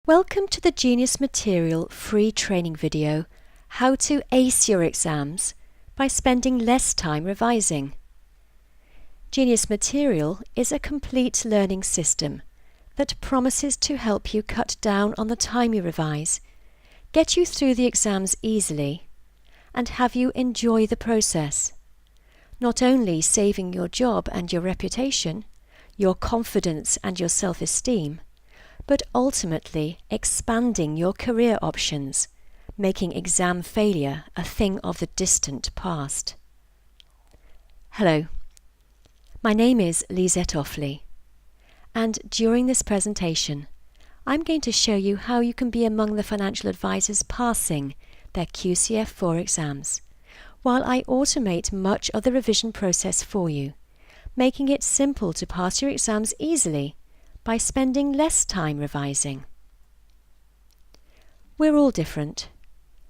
Welcome to the Genius Material free training video, How to Ace Your Exams by Spending Less Time Revising. Genius Material is a complete learning system that promises to help you cut down on the time you revise, get you through the exams easily, and have you enjoy the process, not only saving your job and your reputation, your confidence and your self-esteem, but ultimately expanding your career options, making exam failure a thing of the distant past. Hello, my name is Lisette Offley, and during this presentation, I'm going to show you how you can be among the financial advisors passing their QCF4 exams, while I automate much of the revision process for you, making it simple to pass your exams easily by spending less time revising. We're all different.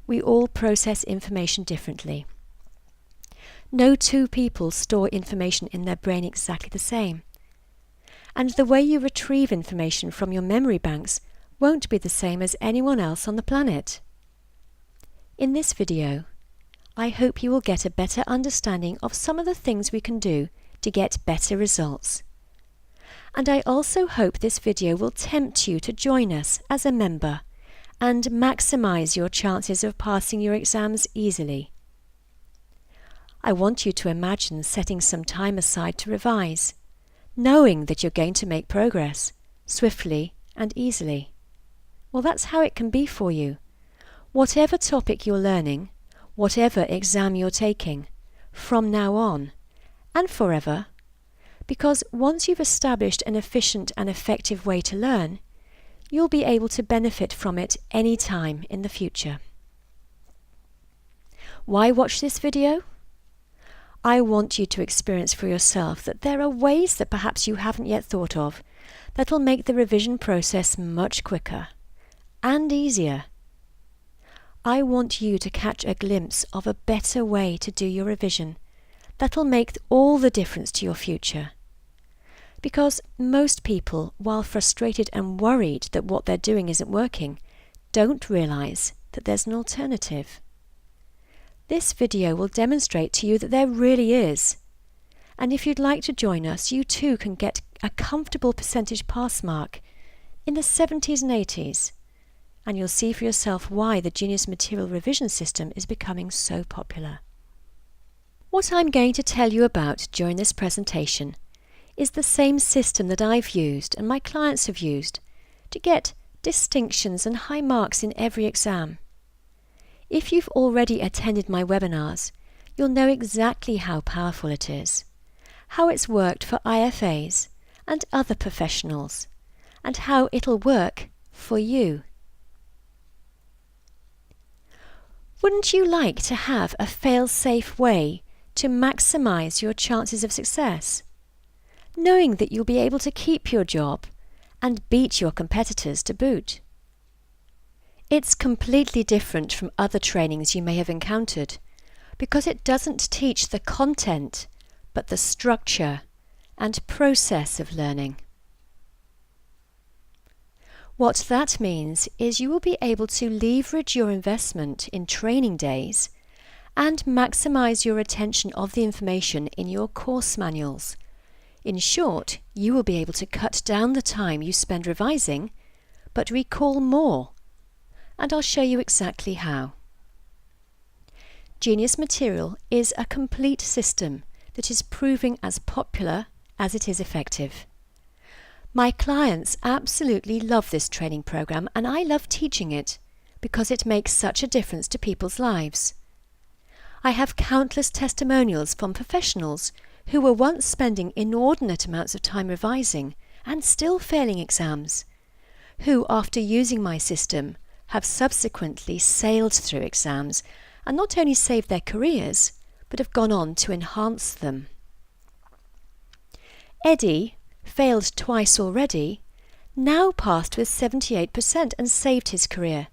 We all process information differently. No two people store information in their brain exactly the same. And the way you retrieve information from your memory banks won't be the same as anyone else on the planet. In this video, I hope you will get a better understanding of some of the things we can do to get better results. And I also hope this video will tempt you to join us as a member and maximize your chances of passing your exams easily. I want you to imagine setting some time aside to revise, knowing that you're going to make progress swiftly and easily. Well, that's how it can be for you. Whatever topic you're learning, whatever exam you're taking, from now on and forever, because once you've established an efficient and effective way to learn, you'll be able to benefit from it any time in the future. Why watch this video? I want you to experience for yourself that there are ways that perhaps you haven't yet thought of that will make the revision process much quicker and easier. I want you to catch a glimpse of a better way to do your revision that'll make all the difference to your future. Because most people, while frustrated and worried that what they're doing isn't working, don't realize that there's an alternative. This video will demonstrate to you that there really is. And if you'd like to join us, you too can get a comfortable percentage pass mark in the 70s and 80s. And you'll see for yourself why the Genius Material revision system is becoming so popular. What I'm going to tell you about during this presentation is the same system that I've used and my clients have used to get distinctions and high marks in every exam. If you've already attended my webinars, you'll know exactly how powerful it is, how it's worked for IFAs and other professionals, and how it'll work for you. Wouldn't you like to have a fail-safe way to maximize your chances of success, knowing that you'll be able to keep your job and beat your competitors to boot? It's completely different from other trainings you may have encountered because it doesn't teach the content but the structure and process of learning. What that means is you will be able to leverage your investment in training days and maximize your retention of the information in your course manuals. In short, you will be able to cut down the time you spend revising, but recall more. And I'll show you exactly how. Genius Material is a complete system that is proving as popular as it is effective. My clients absolutely love this training program, and I love teaching it because it makes such a difference to people's lives. I have countless testimonials from professionals who were once spending inordinate amounts of time revising and still failing exams, who, after using my system, have subsequently sailed through exams and not only saved their careers, but have gone on to enhance them. Eddie, failed twice already, now passed with 78% and saved his career.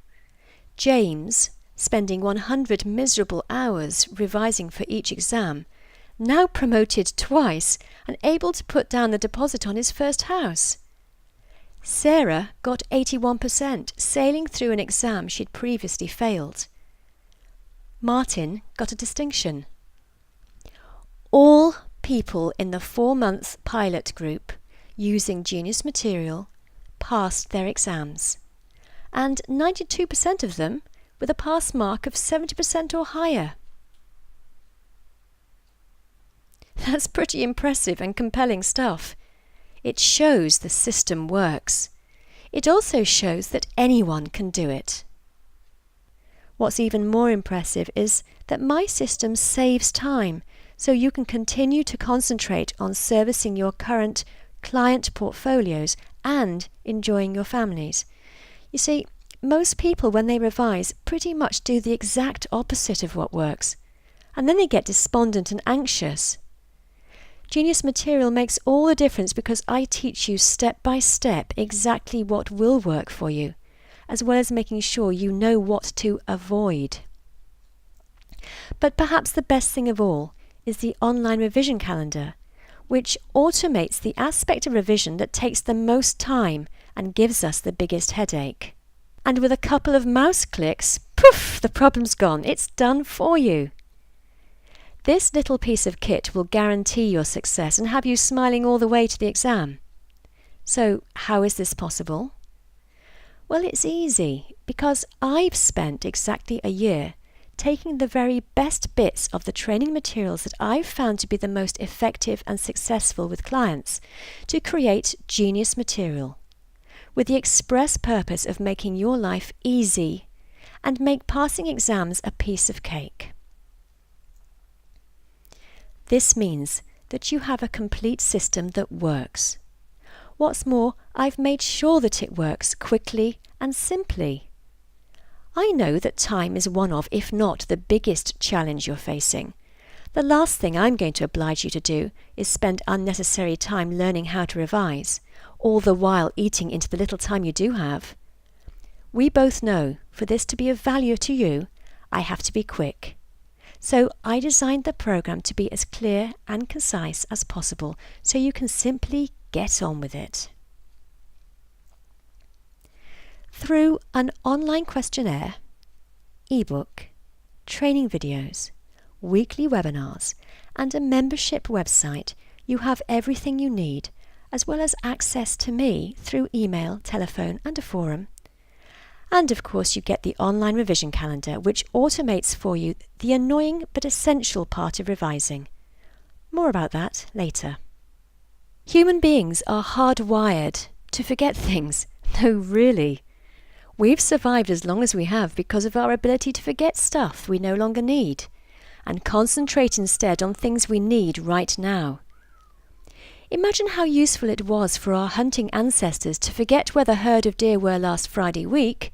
James, spending 100 miserable hours revising for each exam, now promoted twice and able to put down the deposit on his first house. Sarah got 81%, sailing through an exam she'd previously failed. Martin got a distinction. All people in the 4-month pilot group using Genius material passed their exams, and 92% of them with a pass mark of 70% or higher. That's pretty impressive and compelling stuff. It shows the system works. It also shows that anyone can do it. What's even more impressive is that my system saves time, so you can continue to concentrate on servicing your current client portfolios and enjoying your families. You see, most people, when they revise, pretty much do the exact opposite of what works, and then they get despondent and anxious. Genius material makes all the difference because I teach you step by step exactly what will work for you, as well as making sure you know what to avoid. But perhaps the best thing of all is the online revision calendar, which automates the aspect of revision that takes the most time and gives us the biggest headache. And with a couple of mouse clicks, poof, the problem's gone. It's done for you. This little piece of kit will guarantee your success and have you smiling all the way to the exam. So, how is this possible? Well, it's easy, because I've spent exactly a year taking the very best bits of the training materials that I've found to be the most effective and successful with clients to create Genius material, with the express purpose of making your life easy and make passing exams a piece of cake. This means that you have a complete system that works. What's more, I've made sure that it works quickly and simply. I know that time is one of, if not the biggest challenge you're facing. The last thing I'm going to oblige you to do is spend unnecessary time learning how to revise, all the while eating into the little time you do have. We both know, for this to be of value to you, I have to be quick. So I designed the program to be as clear and concise as possible, so you can simply get on with it. Through an online questionnaire, ebook, training videos, weekly webinars, and a membership website, you have everything you need, as well as access to me through email, telephone, and a forum. And of course you get the online revision calendar, which automates for you the annoying but essential part of revising. More about that later. Human beings are hardwired to forget things. No, really. We've survived as long as we have because of our ability to forget stuff we no longer need, and concentrate instead on things we need right now. Imagine how useful it was for our hunting ancestors to forget where the herd of deer were last Friday week,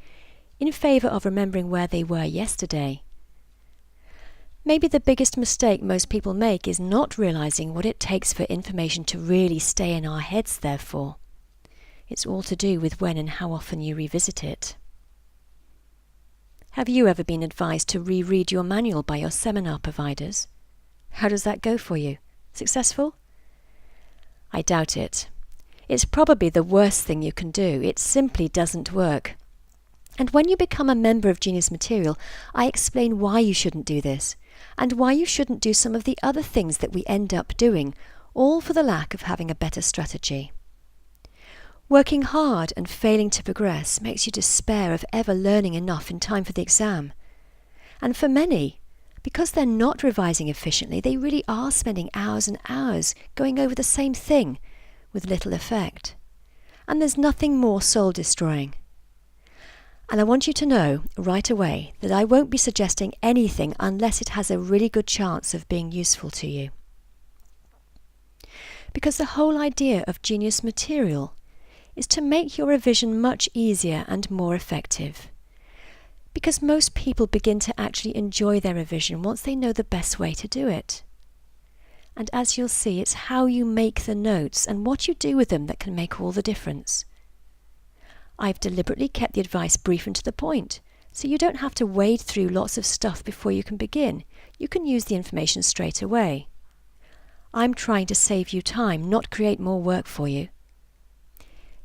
in favour of remembering where they were yesterday. Maybe the biggest mistake most people make is not realising what it takes for information to really stay in our heads, therefore. It's all to do with when and how often you revisit it. Have you ever been advised to reread your manual by your seminar providers? How does that go for you? Successful? I doubt it. It's probably the worst thing you can do. It simply doesn't work. And when you become a member of Genius Material, I explain why you shouldn't do this, and why you shouldn't do some of the other things that we end up doing, all for the lack of having a better strategy. Working hard and failing to progress makes you despair of ever learning enough in time for the exam. And for many, because they're not revising efficiently, they really are spending hours and hours going over the same thing with little effect. And there's nothing more soul-destroying. And I want you to know right away that I won't be suggesting anything unless it has a really good chance of being useful to you. Because the whole idea of Genius Material is to make your revision much easier and more effective. Because most people begin to actually enjoy their revision once they know the best way to do it. And as you'll see, it's how you make the notes and what you do with them that can make all the difference. I've deliberately kept the advice brief and to the point, so you don't have to wade through lots of stuff before you can begin. You can use the information straight away. I'm trying to save you time, not create more work for you.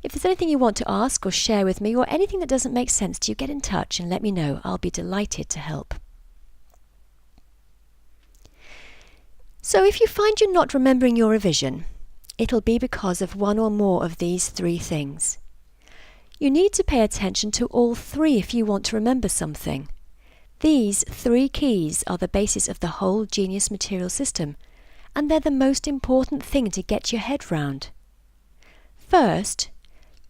If there's anything you want to ask or share with me, or anything that doesn't make sense to you, get in touch and let me know. I'll be delighted to help. So if you find you're not remembering your revision, it'll be because of one or more of these 3 things. You need to pay attention to all 3 if you want to remember something. These 3 keys are the basis of the whole Genius material system, and they're the most important thing to get your head round. First,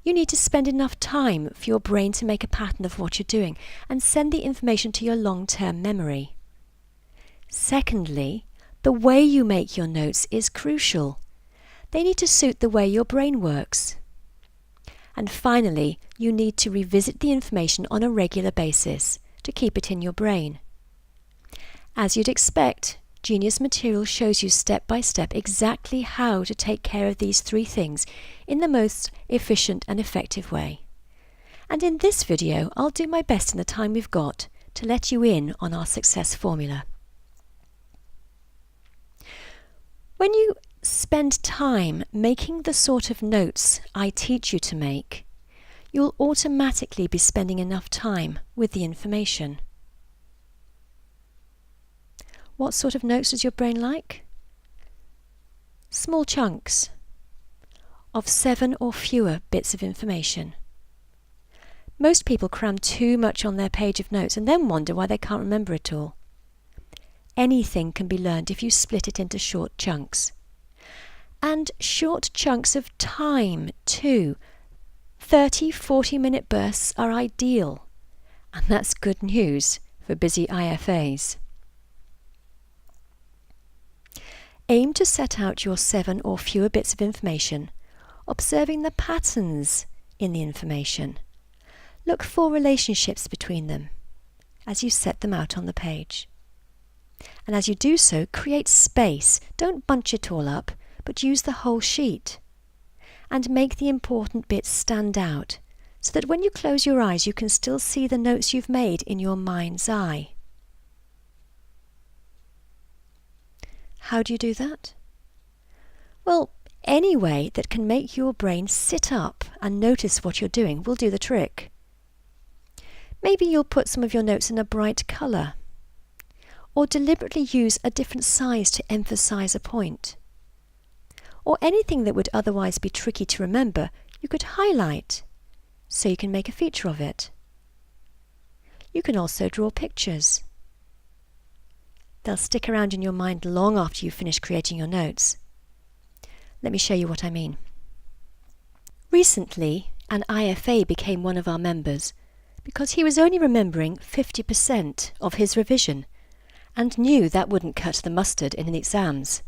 you need to spend enough time for your brain to make a pattern of what you're doing and send the information to your long-term memory. Secondly, the way you make your notes is crucial. They need to suit the way your brain works. And finally, you need to revisit the information on a regular basis to keep it in your brain. As you'd expect, Genius material shows you step by step exactly how to take care of these 3 things in the most efficient and effective way. And in this video, I'll do my best in the time we've got to let you in on our success formula. When you spend time making the sort of notes I teach you to make, you'll automatically be spending enough time with the information. What sort of notes does your brain like? Small chunks of 7 or fewer bits of information. Most people cram too much on their page of notes and then wonder why they can't remember it all. Anything can be learned if you split it into short chunks. And short chunks of time too. 30-40-minute bursts are ideal. And that's good news for busy IFAs. Aim to set out your 7 or fewer bits of information, observing the patterns in the information. Look for relationships between them as you set them out on the page. And as you do so, create space. Don't bunch it all up, but use the whole sheet. And make the important bits stand out, so that when you close your eyes you can still see the notes you've made in your mind's eye. How do you do that? Well, any way that can make your brain sit up and notice what you're doing will do the trick. Maybe you'll put some of your notes in a bright colour, or deliberately use a different size to emphasise a point. Or anything that would otherwise be tricky to remember, you could highlight, so you can make a feature of it. You can also draw pictures. They'll stick around in your mind long after you finish creating your notes. Let me show you what I mean. Recently, an IFA became one of our members because he was only remembering 50% of his revision and knew that wouldn't cut the mustard in the exams.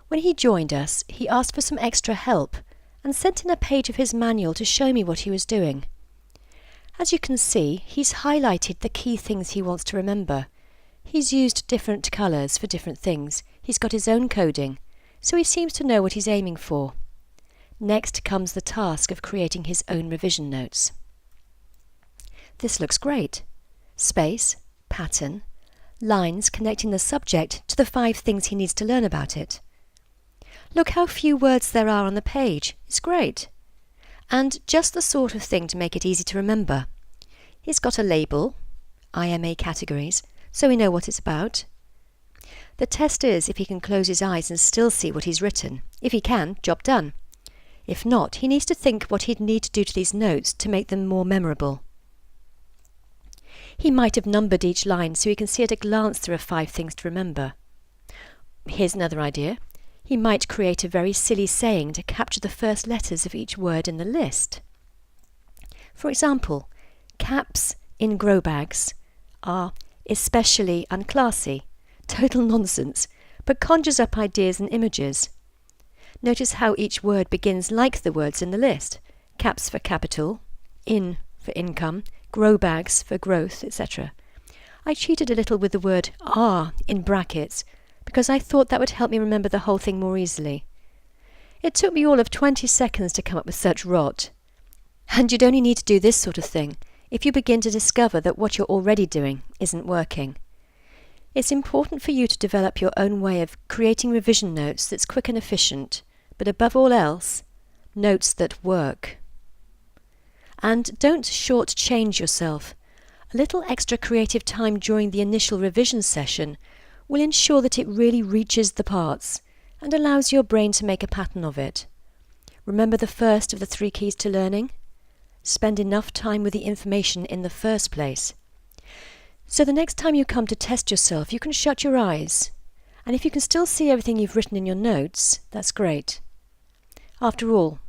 When he joined us, he asked for some extra help and sent in a page of his manual to show me what he was doing. As you can see, he's highlighted the key things he wants to remember. He's used different colours for different things. He's got his own coding, so he seems to know what he's aiming for. Next comes the task of creating his own revision notes. This looks great. Space, pattern, lines connecting the subject to the 5 things he needs to learn about it. Look how few words there are on the page. It's great. And just the sort of thing to make it easy to remember. He's got a label, IMA categories, so we know what it's about. The test is if he can close his eyes and still see what he's written. If he can, job done. If not, he needs to think what he'd need to do to these notes to make them more memorable. He might have numbered each line so he can see at a glance there are 5 things to remember. Here's another idea. He might create a very silly saying to capture the first letters of each word in the list. For example, caps in grow bags are especially unclassy, total nonsense, but conjures up ideas and images. Notice how each word begins like the words in the list. Caps for capital, in for income, grow bags for growth, etc. I cheated a little with the word "are" in brackets because I thought that would help me remember the whole thing more easily. It took me all of 20 seconds to come up with such rot. And you'd only need to do this sort of thing if you begin to discover that what you're already doing isn't working. It's important for you to develop your own way of creating revision notes that's quick and efficient, but above all else, notes that work. And don't shortchange yourself. A little extra creative time during the initial revision session will ensure that it really reaches the parts and allows your brain to make a pattern of it. Remember the first of the 3 keys to learning? Spend enough time with the information in the first place. So the next time you come to test yourself, you can shut your eyes. And if you can still see everything you've written in your notes, that's great. After all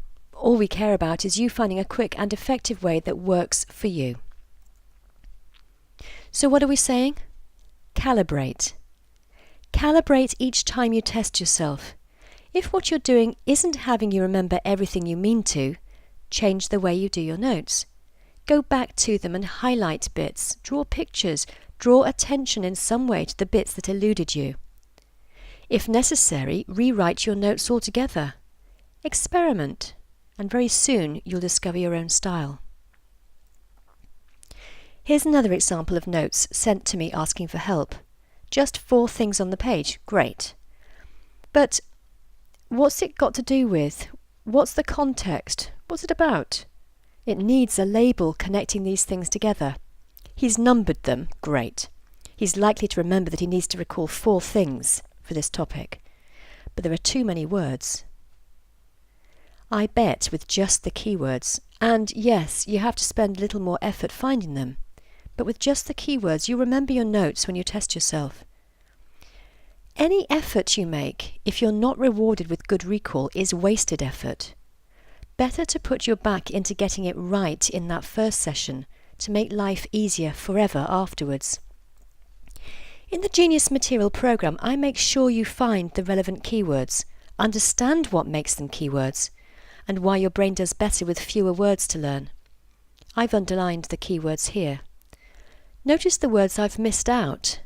we care about is you finding a quick and effective way that works for you. So what are we saying? Calibrate. Calibrate each time you test yourself. If what you're doing isn't having you remember everything you mean to, change the way you do your notes. Go back to them and highlight bits, draw pictures, draw attention in some way to the bits that eluded you. If necessary, rewrite your notes altogether. Experiment, and very soon you'll discover your own style. Here's another example of notes sent to me asking for help. Just 4 things on the page, great. But what's it got to do with? What's the context? What's it about? It needs a label connecting these things together. He's numbered them, great. He's likely to remember that he needs to recall 4 things for this topic. But there are too many words. I bet with just the keywords, and yes, you have to spend a little more effort finding them, but with just the keywords you remember your notes when you test yourself. Any effort you make, if you're not rewarded with good recall, is wasted effort. Better to put your back into getting it right in that first session to make life easier forever afterwards. In the Genius Material program, I make sure you find the relevant keywords, understand what makes them keywords, and why your brain does better with fewer words to learn. I've underlined the keywords here. Notice the words I've missed out.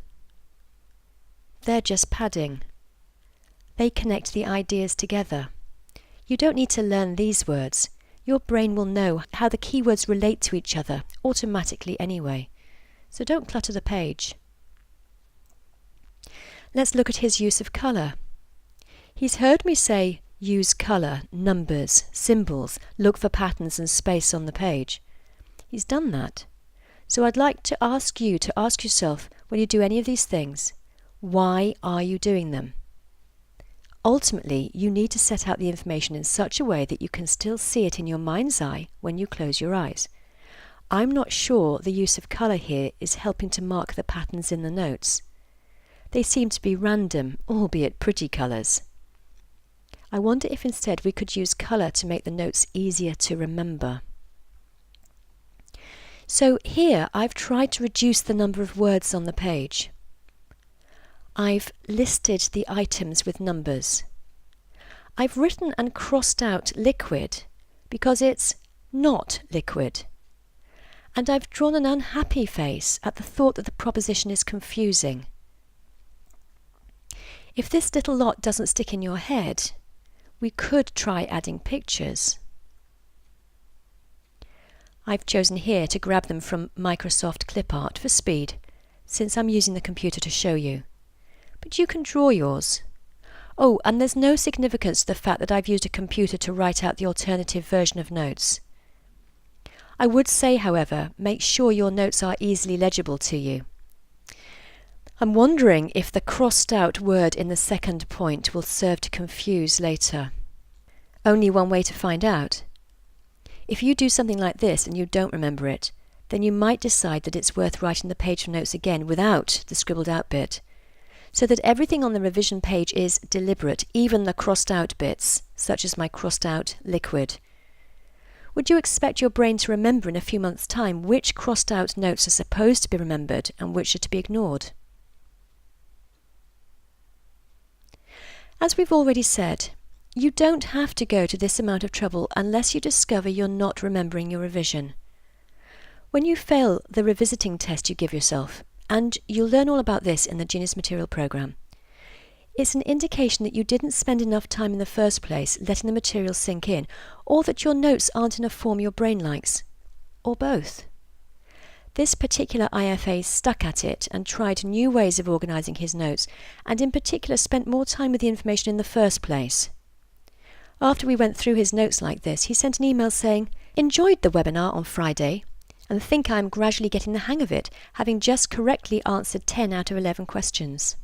They're just padding. They connect the ideas together. You don't need to learn these words. Your brain will know how the keywords relate to each other automatically anyway. So don't clutter the page. Let's look at his use of colour. He's heard me say, use colour, numbers, symbols, look for patterns and space on the page. He's done that. So I'd like to ask you to ask yourself, when you do any of these things, why are you doing them? Ultimately, you need to set out the information in such a way that you can still see it in your mind's eye when you close your eyes. I'm not sure the use of colour here is helping to mark the patterns in the notes. They seem to be random, albeit pretty colours. I wonder if instead we could use colour to make the notes easier to remember. So here I've tried to reduce the number of words on the page. I've listed the items with numbers. I've written and crossed out liquid because it's not liquid. And I've drawn an unhappy face at the thought that the proposition is confusing. If this little lot doesn't stick in your head, we could try adding pictures. I've chosen here to grab them from Microsoft Clipart for speed, since I'm using the computer to show you. But you can draw yours. Oh, and there's no significance to the fact that I've used a computer to write out the alternative version of notes. I would say, however, make sure your notes are easily legible to you. I'm wondering if the crossed out word in the second point will serve to confuse later. Only one way to find out. If you do something like this and you don't remember it, then you might decide that it's worth writing the page for notes again without the scribbled out bit, so that everything on the revision page is deliberate, even the crossed out bits, such as my crossed out liquid. Would you expect your brain to remember in a few months' time which crossed out notes are supposed to be remembered and which are to be ignored? As we've already said, you don't have to go to this amount of trouble unless you discover you're not remembering your revision. When you fail the revisiting test you give yourself, and you'll learn all about this in the Genius Material program, it's an indication that you didn't spend enough time in the first place letting the material sink in, or that your notes aren't in a form your brain likes, or both. This particular IFA stuck at it and tried new ways of organising his notes, and in particular spent more time with the information in the first place. After we went through his notes like this, he sent an email saying, Enjoyed the webinar on Friday and think I'm gradually getting the hang of it, having just correctly answered 10 out of 11 questions.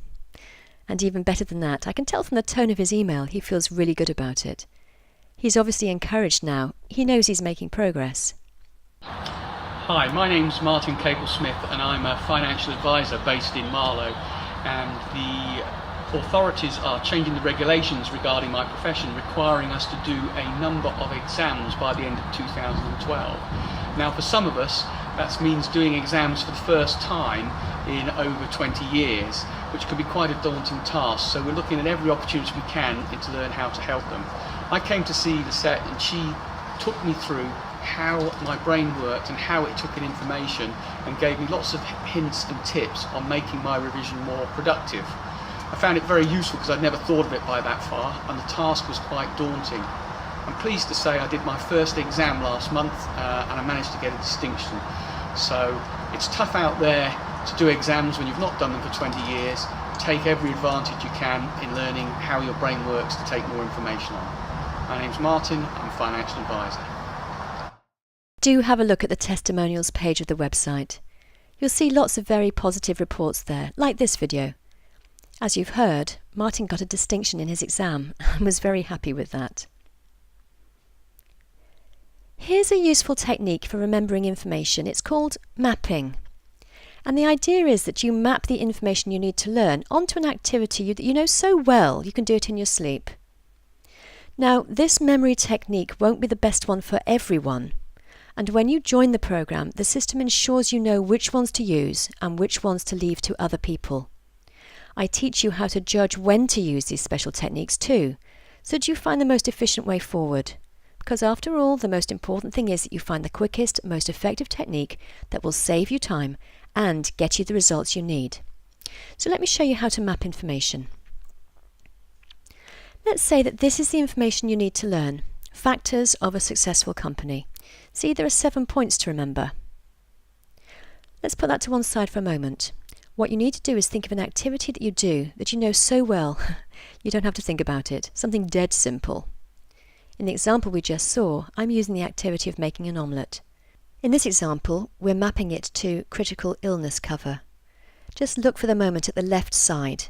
And even better than that, I can tell from the tone of his email he feels really good about it. He's obviously encouraged now. He knows he's making progress. Hi, my name's Martin Cable-Smith and I'm a financial advisor based in Marlow, and the authorities are changing the regulations regarding my profession, requiring us to do a number of exams by the end of 2012. Now for some of us that means doing exams for the first time in over 20 years, which can be quite a daunting task, so we're looking at every opportunity we can to learn how to help them. I came to see the set and she took me through how my brain worked and how it took in information, and gave me lots of hints and tips on making my revision more productive. I found it very useful because I'd never thought of it by that far, and the task was quite daunting. I'm pleased to say I did my first exam last month and I managed to get a distinction. So it's tough out there to do exams when you've not done them for 20 years. Take every advantage you can in learning how your brain works to take more information on. My name's Martin, I'm a financial advisor. Do have a look at the testimonials page of the website. You'll see lots of very positive reports there, like this video. As you've heard, Martin got a distinction in his exam and was very happy with that. Here's a useful technique for remembering information. It's called mapping. And the idea is that you map the information you need to learn onto an activity that you know so well you can do it in your sleep. Now, this memory technique won't be the best one for everyone. And when you join the program, the system ensures you know which ones to use and which ones to leave to other people. I teach you how to judge when to use these special techniques too, so that you find the most efficient way forward. Because after all, the most important thing is that you find the quickest, most effective technique that will save you time and get you the results you need. So let me show you how to map information. Let's say that this is the information you need to learn. Factors of a successful company. See, there are 7 points to remember. Let's put that to one side for a moment. What you need to do is think of an activity that you do that you know so well you don't have to think about it. Something dead simple. In the example we just saw, I'm using the activity of making an omelette. In this example, we're mapping it to critical illness cover. Just look for the moment at the left side.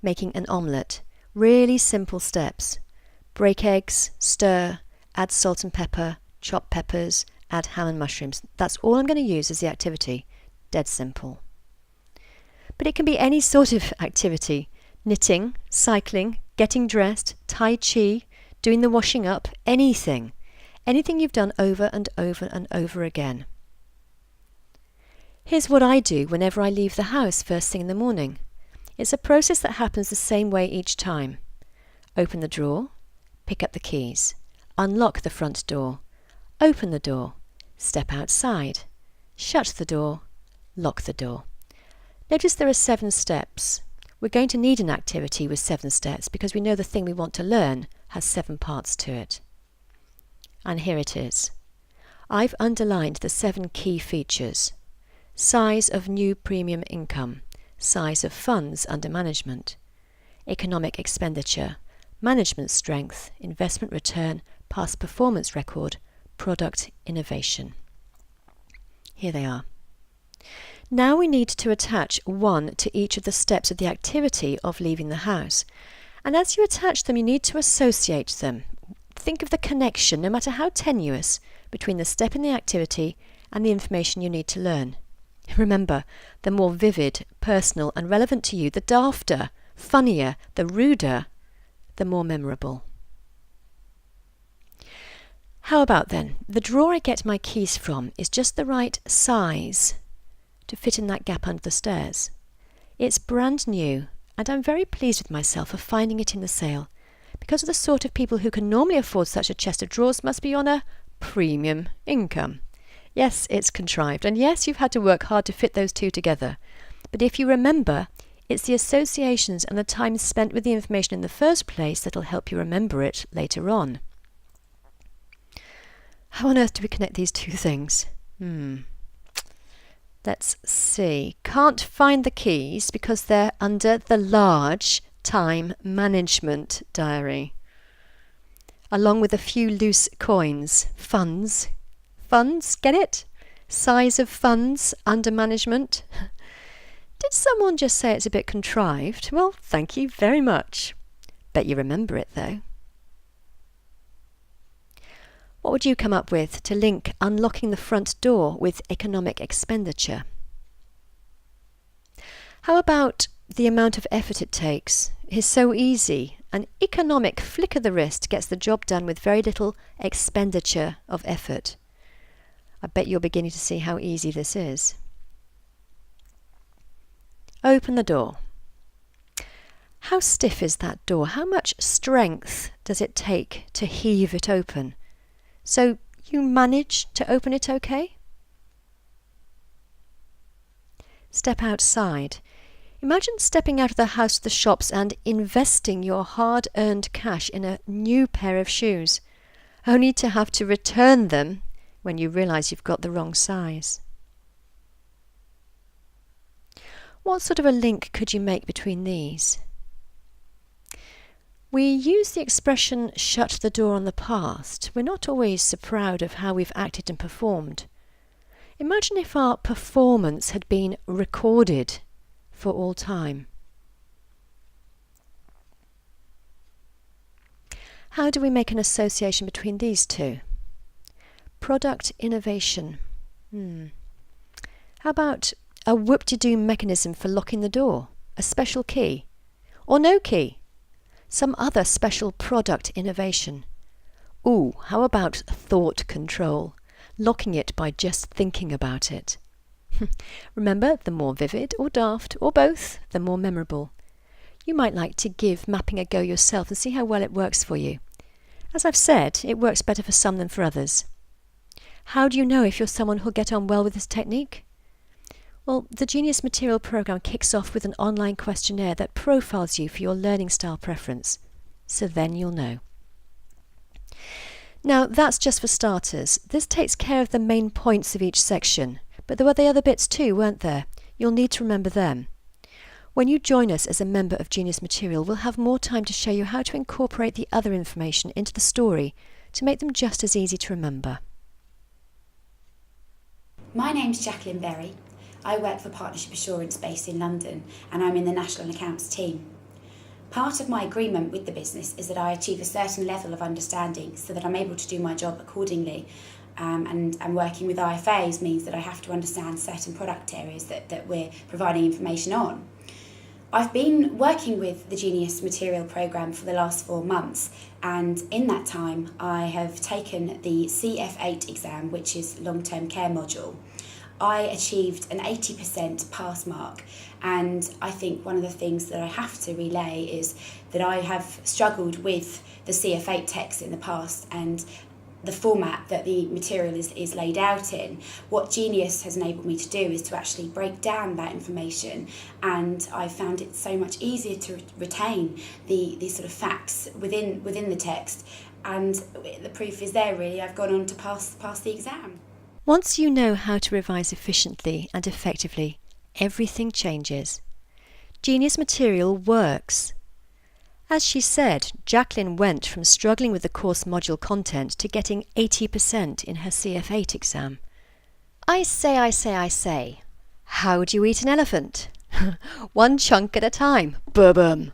Making an omelette. Really simple steps. Break eggs, stir, add salt and pepper, chop peppers, add ham and mushrooms. That's all I'm going to use as the activity. Dead simple. But it can be any sort of activity. Knitting, cycling, getting dressed, tai chi, doing the washing up, anything. Anything you've done over and over and over again. Here's what I do whenever I leave the house first thing in the morning. It's a process that happens the same way each time. Open the drawer, pick up the keys, unlock the front door, open the door, step outside, shut the door, lock the door. Notice there are 7 steps. We're going to need an activity with 7 steps because we know the thing we want to learn has 7 parts to it. And here it is. I've underlined the 7 key features. Size of new premium income, size of funds under management, economic expenditure, management strength, investment return, past performance record, product innovation. Here they are. Now we need to attach 1 to each of the steps of the activity of leaving the house. And as you attach them, you need to associate them. Think of the connection, no matter how tenuous, between the step in the activity and the information you need to learn. Remember, the more vivid, personal and relevant to you, the dafter, funnier, the ruder, the more memorable. How about then? The drawer I get my keys from is just the right size to fit in that gap under the stairs. It's brand new, and I'm very pleased with myself for finding it in the sale, because the sort of people who can normally afford such a chest of drawers must be on a premium income. Yes, it's contrived, and yes, you've had to work hard to fit those two together. But if you remember, it's the associations and the time spent with the information in the first place that'll help you remember it later on. How on earth do we connect these two things? Let's see. Can't find the keys because they're under the large time management diary, along with a few loose coins, funds, funds, get it? Size of funds under management. Did someone just say it's a bit contrived? Well, thank you very much. Bet you remember it though. What would you come up with to link unlocking the front door with economic expenditure? How about the amount of effort it takes? It's so easy. An economic flick of the wrist gets the job done with very little expenditure of effort. I bet you're beginning to see how easy this is. Open the door. How stiff is that door? How much strength does it take to heave it open? So you manage to open it okay? Step outside. Imagine stepping out of the house to the shops and investing your hard-earned cash in a new pair of shoes, only to have to return them when you realise you've got the wrong size. What sort of a link could you make between these? We use the expression shut the door on the past. We're not always so proud of how we've acted and performed. Imagine if our performance had been recorded for all time. How do we make an association between these two? Product innovation. How about a whoop-de-doo mechanism for locking the door? A special key? Or no key? Some other special product innovation? Ooh, how about thought control? Locking it by just thinking about it. Remember, the more vivid or daft or both, the more memorable. You might like to give mapping a go yourself and see how well it works for you. As I've said, it works better for some than for others. How do you know if you're someone who'll get on well with this technique? Well, the Genius Material program kicks off with an online questionnaire that profiles you for your learning style preference. So then you'll know. Now, that's just for starters. This takes care of the main points of each section. But there were the other bits too, weren't there? You'll need to remember them. When you join us as a member of Genius Material, we'll have more time to show you how to incorporate the other information into the story to make them just as easy to remember. My name's Jacqueline Berry. I work for Partnership Assurance based in London, and I'm in the National Accounts team. Part of my agreement with the business is that I achieve a certain level of understanding so that I'm able to do my job accordingly. And working with IFAs means that I have to understand certain product areas that we're providing information on. I've been working with the Genius Material programme for the last 4 months, and in that time I have taken the CF8 exam, which is long-term care module. I achieved an 80% pass mark, and I think one of the things that I have to relay is that I have struggled with the CF8 text in the past and the format that the material is laid out in. What Genius has enabled me to do is to actually break down that information, and I found it so much easier to retain the sort of facts within the text, and the proof is there really. I've gone on to pass the exam. Once you know how to revise efficiently and effectively, everything changes. Genius Material works. As she said, Jacqueline went from struggling with the course module content to getting 80% in her CF8 exam. I say. How do you eat an elephant? One chunk at a time. Bum.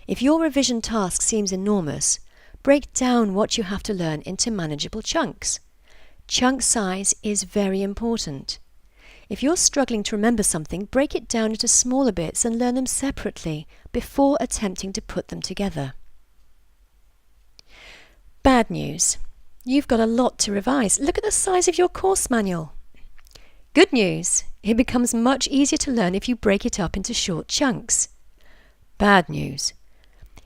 If your revision task seems enormous, break down what you have to learn into manageable chunks. Chunk size is very important. If you're struggling to remember something, break it down into smaller bits and learn them separately before attempting to put them together. Bad news. You've got a lot to revise. Look at the size of your course manual. Good news. It becomes much easier to learn if you break it up into short chunks. Bad news.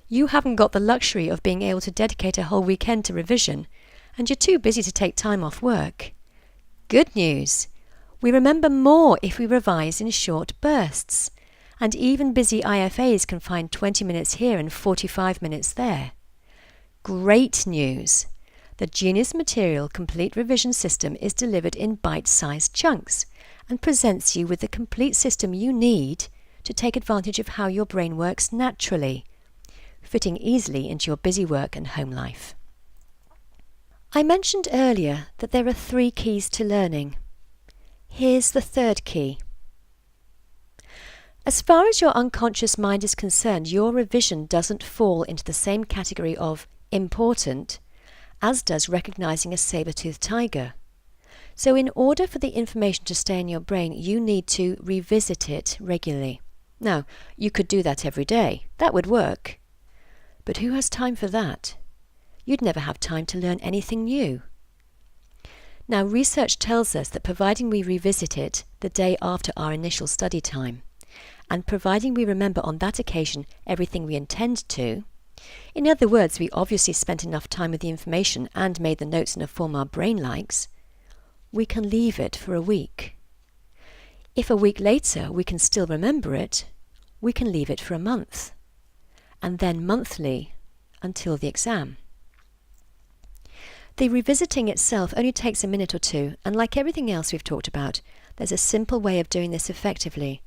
You haven't got the luxury of being able to dedicate a whole weekend to revision, and you're too busy to take time off work. Good news. We remember more if we revise in short bursts, and even busy IFAs can find 20 minutes here and 45 minutes there. Great news! The Genius Material Complete Revision System is delivered in bite-sized chunks and presents you with the complete system you need to take advantage of how your brain works naturally, fitting easily into your busy work and home life. I mentioned earlier that there are 3 keys to learning. Here's the 3rd key. As far as your unconscious mind is concerned, your revision doesn't fall into the same category of important as does recognizing a saber-toothed tiger. So in order for the information to stay in your brain, you need to revisit it regularly. Now, you could do that every day. That would work. But who has time for that? You'd never have time to learn anything new. Now, research tells us that providing we revisit it the day after our initial study time, and providing we remember on that occasion everything we intend to, in other words, we obviously spent enough time with the information and made the notes in a form our brain likes, we can leave it for a week. If a week later we can still remember it, we can leave it for a month, and then monthly until the exam. The revisiting itself only takes a minute or 2, and like everything else we've talked about, there's a simple way of doing this effectively.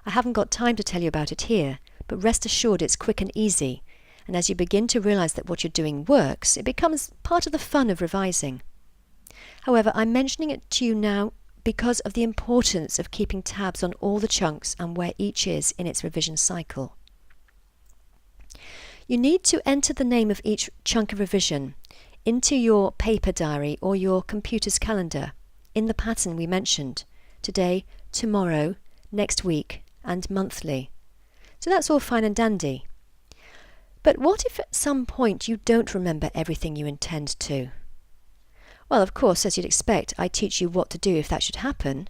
I haven't got time to tell you about it here, but rest assured it's quick and easy, and as you begin to realise that what you're doing works, it becomes part of the fun of revising. However, I'm mentioning it to you now because of the importance of keeping tabs on all the chunks and where each is in its revision cycle. You need to enter the name of each chunk of revision into your paper diary or your computer's calendar in the pattern we mentioned: today, tomorrow, next week, and monthly. So that's all fine and dandy. But what if at some point you don't remember everything you intend to? Well, of course, as you'd expect, I teach you what to do if that should happen.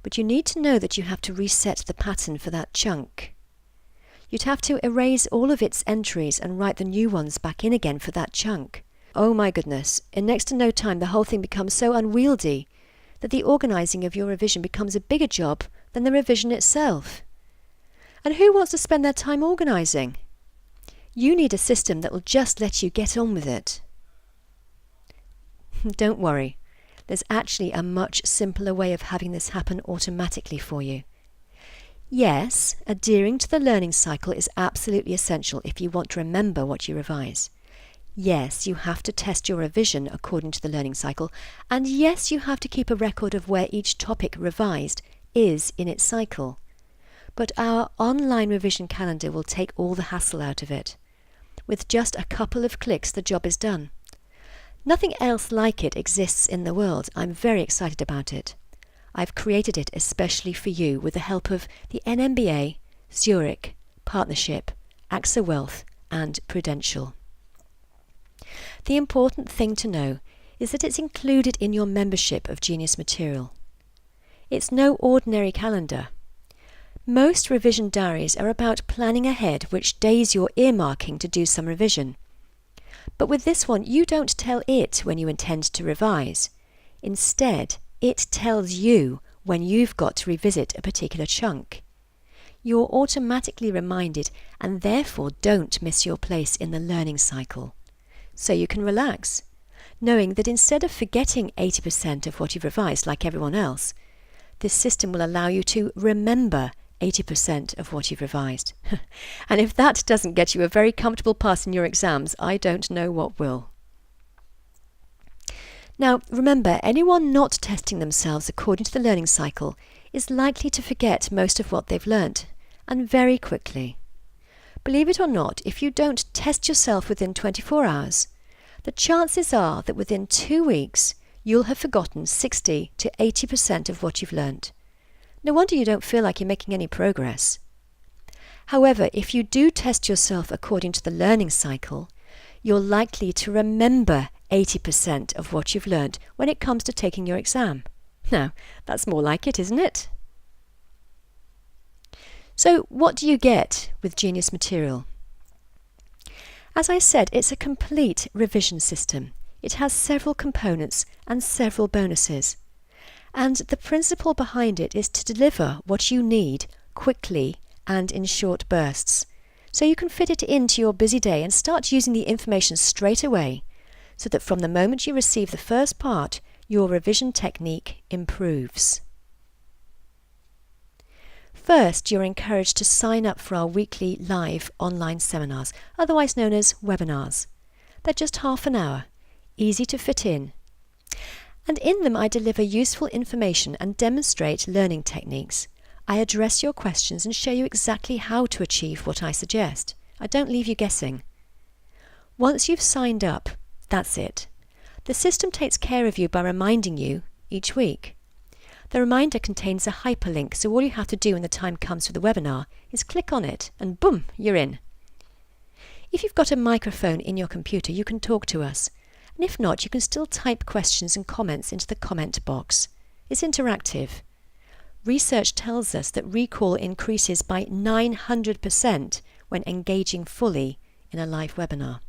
But you need to know that you have to reset the pattern for that chunk. You'd have to erase all of its entries and write the new ones back in again for that chunk. Oh my goodness, in next to no time the whole thing becomes so unwieldy that the organising of your revision becomes a bigger job than the revision itself. And who wants to spend their time organising? You need a system that will just let you get on with it. Don't worry, there's actually a much simpler way of having this happen automatically for you. Yes, adhering to the learning cycle is absolutely essential if you want to remember what you revise. Yes, you have to test your revision according to the learning cycle, and yes, you have to keep a record of where each topic revised is in its cycle. But our online revision calendar will take all the hassle out of it. With just a couple of clicks, the job is done. Nothing else like it exists in the world. I'm very excited about it. I've created it especially for you with the help of the NMBA, Zurich, Partnership, AXA Wealth, and Prudential. The important thing to know is that it's included in your membership of Genius Material. It's no ordinary calendar. Most revision diaries are about planning ahead which days you're earmarking to do some revision. But with this one, you don't tell it when you intend to revise. Instead, it tells you when you've got to revisit a particular chunk. You're automatically reminded and therefore don't miss your place in the learning cycle. So you can relax, knowing that instead of forgetting 80% of what you've revised like everyone else, this system will allow you to remember 80% of what you've revised. And if that doesn't get you a very comfortable pass in your exams, I don't know what will. Now, remember, anyone not testing themselves according to the learning cycle is likely to forget most of what they've learnt, and very quickly. Believe it or not, if you don't test yourself within 24 hours, the chances are that within 2 weeks you'll have forgotten 60 to 80% of what you've learnt. No wonder you don't feel like you're making any progress. However, if you do test yourself according to the learning cycle, you're likely to remember 80% of what you've learnt when it comes to taking your exam. Now, that's more like it, isn't it? So, what do you get with Genius Material? As I said, it's a complete revision system. It has several components and several bonuses. And the principle behind it is to deliver what you need quickly and in short bursts, so you can fit it into your busy day and start using the information straight away, so that from the moment you receive the first part, your revision technique improves. First, you're encouraged to sign up for our weekly live online seminars, otherwise known as webinars. They're just half an hour. easy to fit in. And in them I deliver useful information and demonstrate learning techniques. I address your questions and show you exactly how to achieve what I suggest. I don't leave you guessing. Once you've signed up, that's it. The system takes care of you by reminding you each week. The reminder contains a hyperlink, so all you have to do when the time comes for the webinar is click on it and boom, you're in. If you've got a microphone in your computer, you can talk to us. And if not, you can still type questions and comments into the comment box. It's interactive. Research tells us that recall increases by 900% when engaging fully in a live webinar.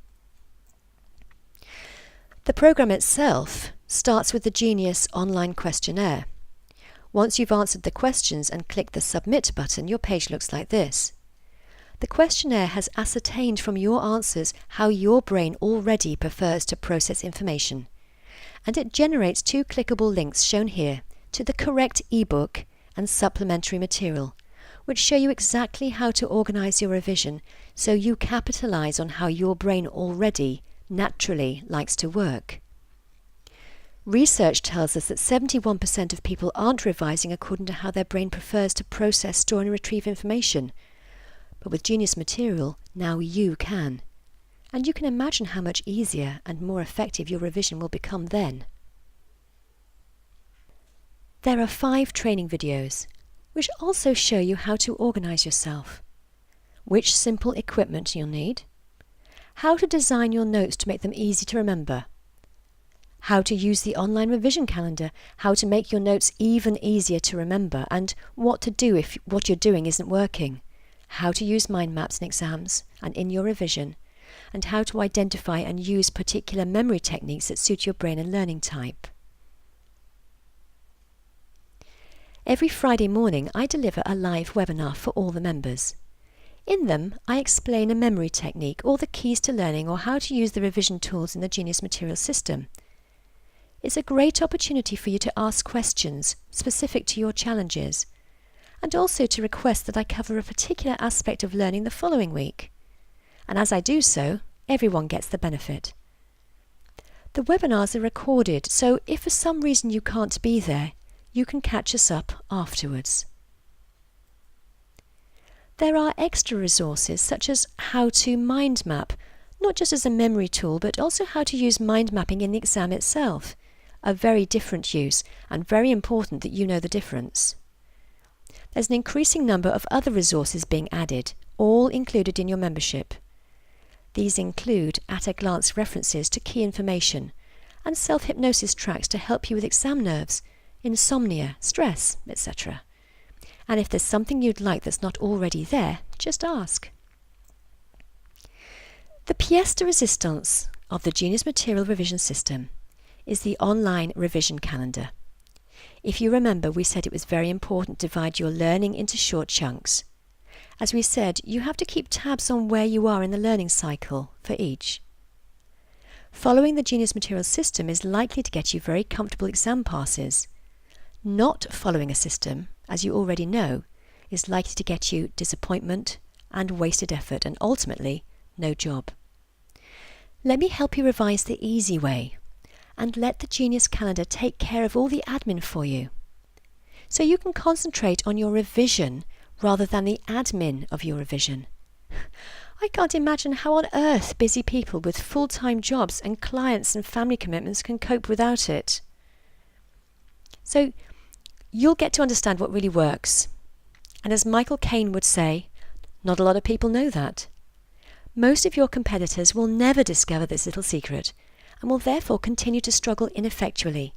The program itself starts with the Genius online questionnaire. Once you've answered the questions and clicked the Submit button, your page looks like this. The questionnaire has ascertained from your answers how your brain already prefers to process information, and it generates 2 clickable links shown here to the correct ebook and supplementary material, which show you exactly how to organise your revision so you capitalise on how your brain already naturally likes to work. Research tells us that 71% of people aren't revising according to how their brain prefers to process, store and retrieve information. But with Genius material, now you can. And you can imagine how much easier and more effective your revision will become then. There are 5 training videos, which also show you how to organise yourself, which simple equipment you'll need, how to design your notes to make them easy to remember, how to use the online revision calendar, how to make your notes even easier to remember, and what to do if what you're doing isn't working, how to use mind maps in exams and in your revision, and how to identify and use particular memory techniques that suit your brain and learning type. Every Friday morning I deliver a live webinar for all the members. In them, I explain a memory technique or the keys to learning or how to use the revision tools in the Genius Material System. It's a great opportunity for you to ask questions specific to your challenges, and also to request that I cover a particular aspect of learning the following week. And as I do so, everyone gets the benefit. The webinars are recorded, so if for some reason you can't be there, you can catch us up afterwards. There are extra resources such as how to mind map, not just as a memory tool, but also how to use mind mapping in the exam itself. A very different use, and very important that you know the difference. There's an increasing number of other resources being added, all included in your membership. These include at-a-glance references to key information, and self-hypnosis tracks to help you with exam nerves, insomnia, stress, etc. And if there's something you'd like that's not already there, just ask. The pièce de résistance of the Genius Material Revision System is the online revision calendar. If you remember, we said it was very important to divide your learning into short chunks. As we said, you have to keep tabs on where you are in the learning cycle for each. Following the Genius Material System is likely to get you very comfortable exam passes. Not following a system, as you already know, is likely to get you disappointment and wasted effort and ultimately no job. Let me help you revise the easy way and let the Genius Calendar take care of all the admin for you, so you can concentrate on your revision rather than the admin of your revision. I can't imagine how on earth busy people with full-time jobs and clients and family commitments can cope without it. So you'll get to understand what really works. And as Michael Caine would say, not a lot of people know that. Most of your competitors will never discover this little secret and will therefore continue to struggle ineffectually.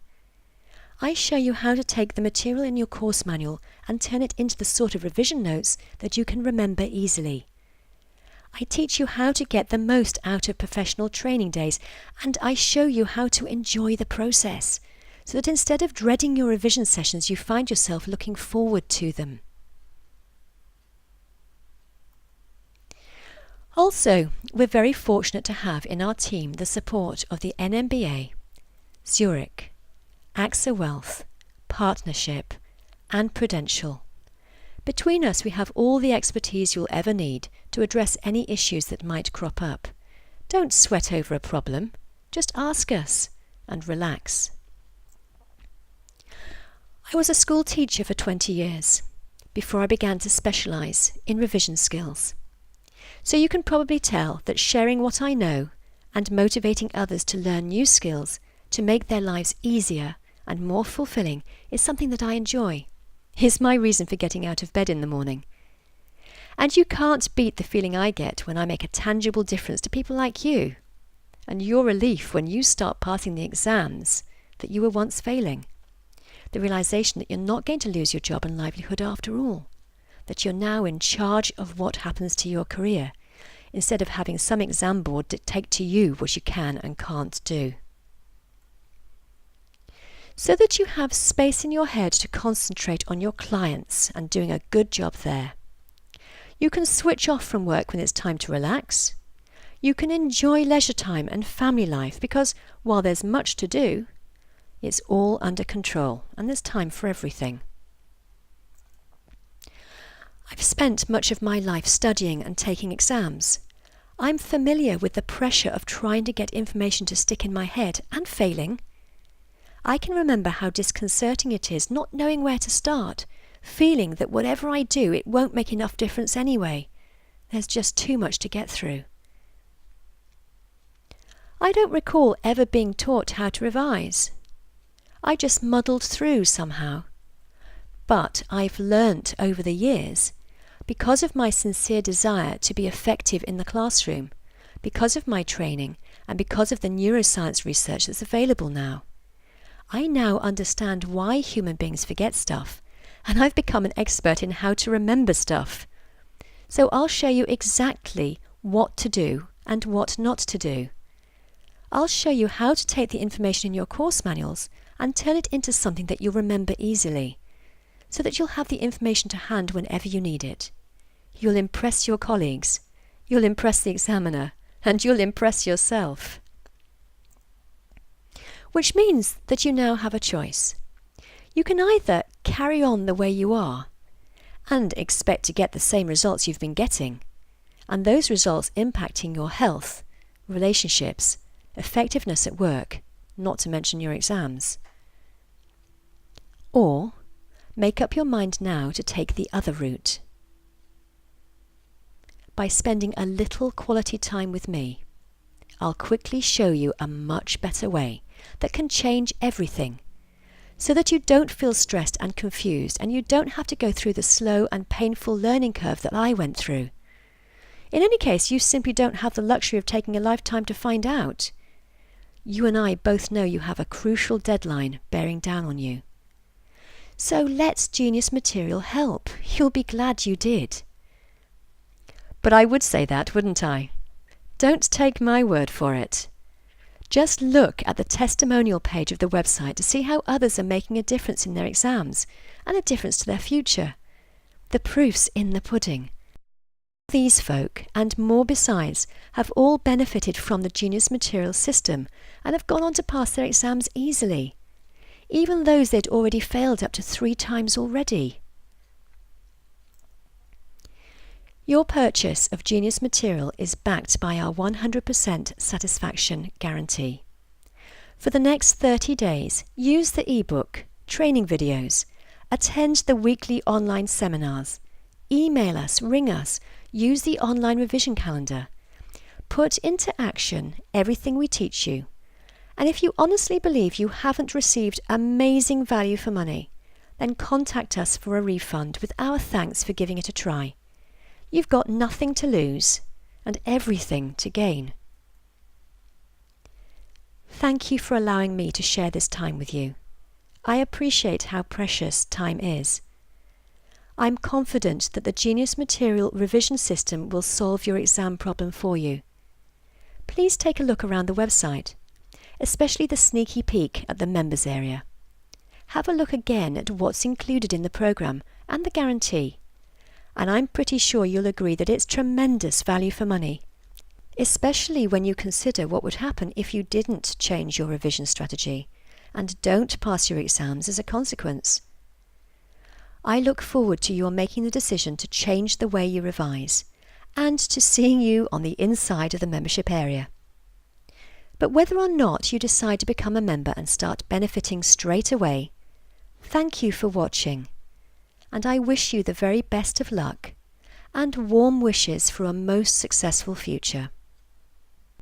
I show you how to take the material in your course manual and turn it into the sort of revision notes that you can remember easily. I teach you how to get the most out of professional training days, and I show you how to enjoy the process, so that instead of dreading your revision sessions, you find yourself looking forward to them. Also, we're very fortunate to have in our team the support of the NMBA, Zurich, AXA Wealth, Partnership, and Prudential. Between us, we have all the expertise you'll ever need to address any issues that might crop up. Don't sweat over a problem. Just ask us and relax. I was a school teacher for 20 years before I began to specialise in revision skills. So you can probably tell that sharing what I know and motivating others to learn new skills to make their lives easier and more fulfilling is something that I enjoy. It's my reason for getting out of bed in the morning. And you can't beat the feeling I get when I make a tangible difference to people like you, and your relief when you start passing the exams that you were once failing. The realization that you're not going to lose your job and livelihood after all, that you're now in charge of what happens to your career, instead of having some exam board dictate to you what you can and can't do. So that you have space in your head to concentrate on your clients and doing a good job there. You can switch off from work when it's time to relax. You can enjoy leisure time and family life because while there's much to do, it's all under control and there's time for everything. I've spent much of my life studying and taking exams. I'm familiar with the pressure of trying to get information to stick in my head and failing. I can remember how disconcerting it is not knowing where to start, feeling that whatever I do, it won't make enough difference anyway. There's just too much to get through. I don't recall ever being taught how to revise. I just muddled through somehow. But I've learnt over the years, because of my sincere desire to be effective in the classroom, because of my training, and because of the neuroscience research that's available now. I now understand why human beings forget stuff, and I've become an expert in how to remember stuff. So I'll show you exactly what to do and what not to do. I'll show you how to take the information in your course manuals and turn it into something that you'll remember easily, so that you'll have the information to hand whenever you need it. You'll impress your colleagues, you'll impress the examiner, and you'll impress yourself. Which means that you now have a choice. You can either carry on the way you are and expect to get the same results you've been getting, and those results impacting your health, relationships, effectiveness at work, not to mention your exams. Or make up your mind now to take the other route. By spending a little quality time with me, I'll quickly show you a much better way that can change everything, so that you don't feel stressed and confused and you don't have to go through the slow and painful learning curve that I went through. In any case, you simply don't have the luxury of taking a lifetime to find out. You and I both know you have a crucial deadline bearing down on you. So let Genius Material help. You'll be glad you did. But I would say that, wouldn't I? Don't take my word for it. Just look at the testimonial page of the website to see how others are making a difference in their exams and a difference to their future. The proof's in the pudding. These folk, and more besides, have all benefited from the Genius Material system and have gone on to pass their exams easily, even those they'd already failed up to 3 times already. Your purchase of Genius Material is backed by our 100% satisfaction guarantee. For the next 30 days, use the ebook, training videos, attend the weekly online seminars, email us, ring us, use the online revision calendar. Put into action everything we teach you. And if you honestly believe you haven't received amazing value for money, then contact us for a refund with our thanks for giving it a try. You've got nothing to lose and everything to gain. Thank you for allowing me to share this time with you. I appreciate how precious time is. I'm confident that the Genius Material revision system will solve your exam problem for you. Please take a look around the website, especially the sneaky peek at the members area. Have a look again at what's included in the programme and the guarantee. And I'm pretty sure you'll agree that it's tremendous value for money, especially when you consider what would happen if you didn't change your revision strategy and don't pass your exams as a consequence. I look forward to your making the decision to change the way you revise and to seeing you on the inside of the membership area. But whether or not you decide to become a member and start benefiting straight away, thank you for watching, and I wish you the very best of luck and warm wishes for a most successful future.